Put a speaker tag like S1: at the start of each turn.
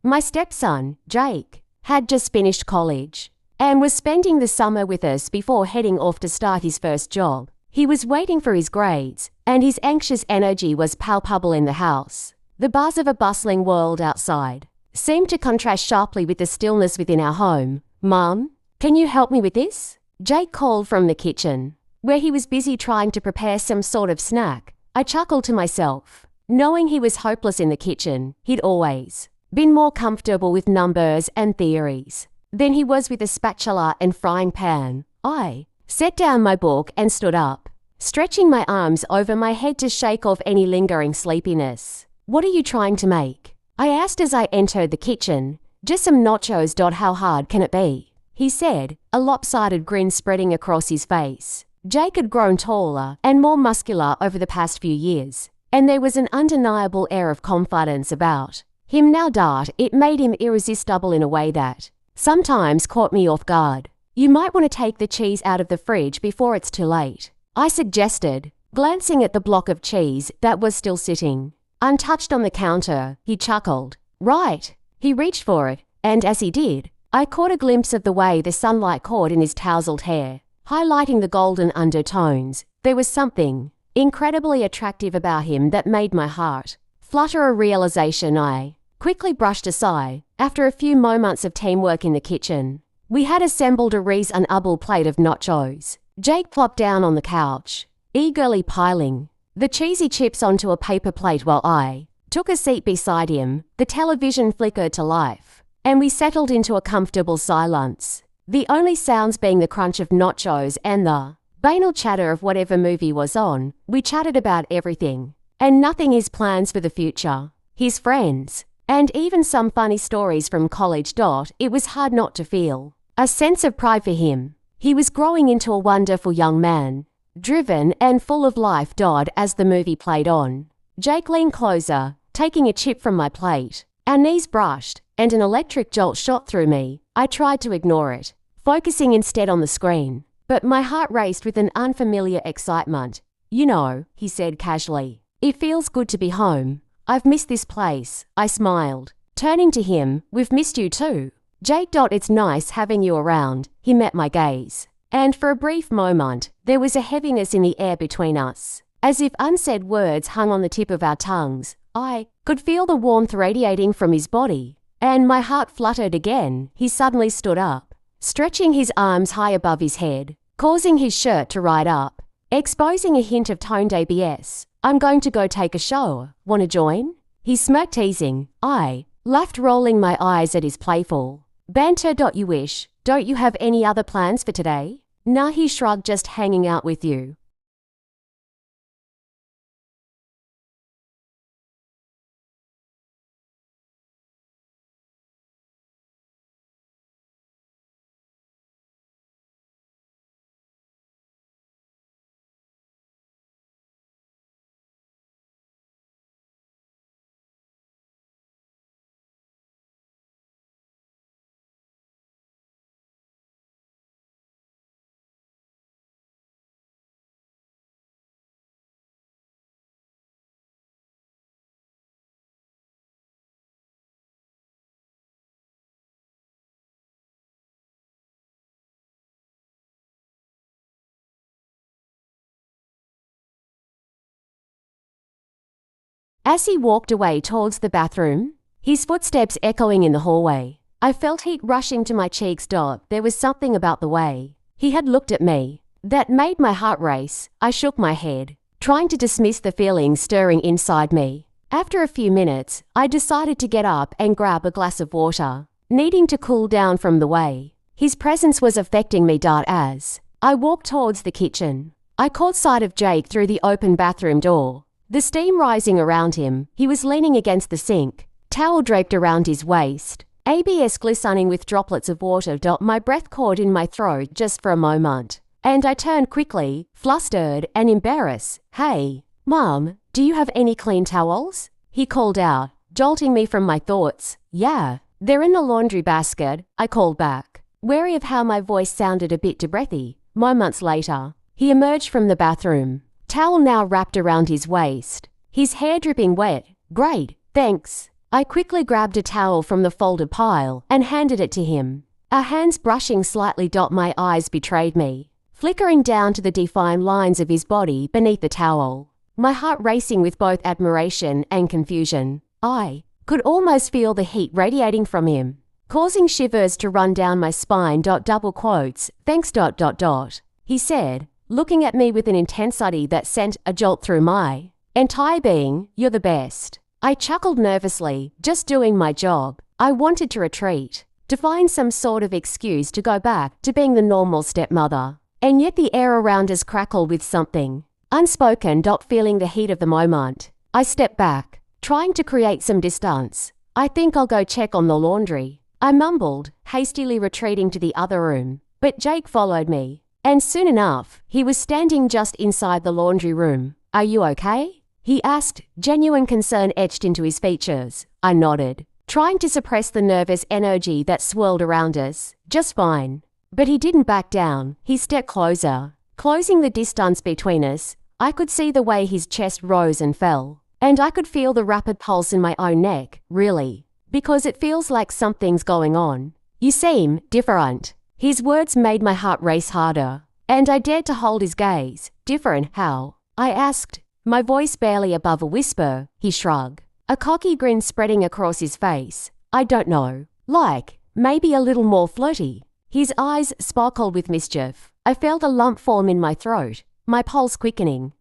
S1: My stepson, Jake, had just finished college and was spending the summer with us before heading off to start his first job. He was waiting for his grades, and his anxious energy was palpable in the house. The buzz of a bustling world outside seemed to contrast sharply with the stillness within our home. "Mum, can you help me with this?" Jake called from the kitchen, where he was busy trying to prepare some sort of snack. I chuckled to myself, knowing he was hopeless in the kitchen. He'd always been more comfortable with numbers and theories than he was with a spatula and frying pan. I set down my book and stood up, stretching my arms over my head to shake off any lingering sleepiness. "What are you trying to make?" I asked as I entered the kitchen. "Just some nachos. How hard can it be?" he said, a lopsided grin spreading across his face. Jake had grown taller and more muscular over the past few years, and there was an undeniable air of confidence about him now. It made him irresistible in a way that sometimes caught me off guard. "You might want to take the cheese out of the fridge before it's too late," I suggested, glancing at the block of cheese that was still sitting untouched on the counter. He chuckled. "Right." He reached for it, and as he did, I caught a glimpse of the way the sunlight caught in his tousled hair, highlighting the golden undertones. There was something incredibly attractive about him that made my heart flutter, a realization I quickly brushed aside. After a few moments of teamwork in the kitchen, we had assembled a reasonable plate of nachos. Jake plopped down on the couch, eagerly piling the cheesy chips onto a paper plate while I took a seat beside him. The television flickered to life, and we settled into a comfortable silence, the only sounds being the crunch of nachos and the banal chatter of whatever movie was on. We chatted about everything and nothing: his plans for the future, his friends, and even some funny stories from college. It was hard not to feel a sense of pride for him. He was growing into a wonderful young man, driven and full of life. As the movie played on, Jake leaned closer, taking a chip from my plate. Our knees brushed, and an electric jolt shot through me. I tried to ignore it, focusing instead on the screen, but my heart raced with an unfamiliar excitement. "You know," he said casually, "it feels good to be home. I've missed this place." I smiled, turning to him. "We've missed you too, Jake. It's nice having you around." He met my gaze, and for a brief moment, there was a heaviness in the air between us, as if unsaid words hung on the tip of our tongues. I could feel the warmth radiating from his body, and my heart fluttered again. He suddenly stood up, stretching his arms high above his head, causing his shirt to ride up, exposing a hint of toned ABS. "I'm going to go take a shower. Want to join?" He smirked, teasing. I laughed, rolling my eyes at his playful banter. "You wish. Don't you have any other plans for today?" "Nah," he shrugged, "just hanging out with you." As he walked away towards the bathroom, his footsteps echoing in the hallway, I felt heat rushing to my cheeks. There was something about the way he had looked at me that made my heart race. I shook my head, trying to dismiss the feelings stirring inside me. After a few minutes, I decided to get up and grab a glass of water, needing to cool down from the way his presence was affecting me. As I walked towards the kitchen, I caught sight of Jake through the open bathroom door, the steam rising around him. He was leaning against the sink, towel draped around his waist, ABS glistening with droplets of water. My breath caught in my throat just for a moment, and I turned quickly, flustered and embarrassed. "Hey, Mom, do you have any clean towels?" he called out, jolting me from my thoughts. "Yeah, they're in the laundry basket," I called back, wary of how my voice sounded a bit breathy. Moments later, he emerged from the bathroom, towel now wrapped around his waist, his hair dripping wet. "Great, thanks." I quickly grabbed a towel from the folded pile and handed it to him. Our hands brushing slightly. My eyes betrayed me, flickering down to the defined lines of his body beneath the towel, my heart racing with both admiration and confusion. I could almost feel the heat radiating from him, causing shivers to run down my spine. Double quotes, thanks. He said, looking at me with an intensity that sent a jolt through my entire being. You're the best. I chuckled nervously, just doing my job. I wanted to retreat, to find some sort of excuse to go back to being the normal stepmother. And yet the air around us crackled with something unspoken. Feeling the heat of the moment, I stepped back, trying to create some distance. I think I'll go check on the laundry, I mumbled, hastily retreating to the other room. But Jake followed me, and soon enough, he was standing just inside the laundry room. Are you okay? He asked, genuine concern etched into his features. I nodded, trying to suppress the nervous energy that swirled around us. Just fine. But he didn't back down. He stepped closer, closing the distance between us. I could see the way his chest rose and fell, and I could feel the rapid pulse in my own neck. Really? Because it feels like something's going on. You seem different. His words made my heart race harder, and I dared to hold his gaze. Different how? I asked, my voice barely above a whisper. He shrugged, a cocky grin spreading across his face. I don't know. Like, maybe a little more flirty. His eyes sparkled with mischief. I felt a lump form in my throat, my pulse quickening.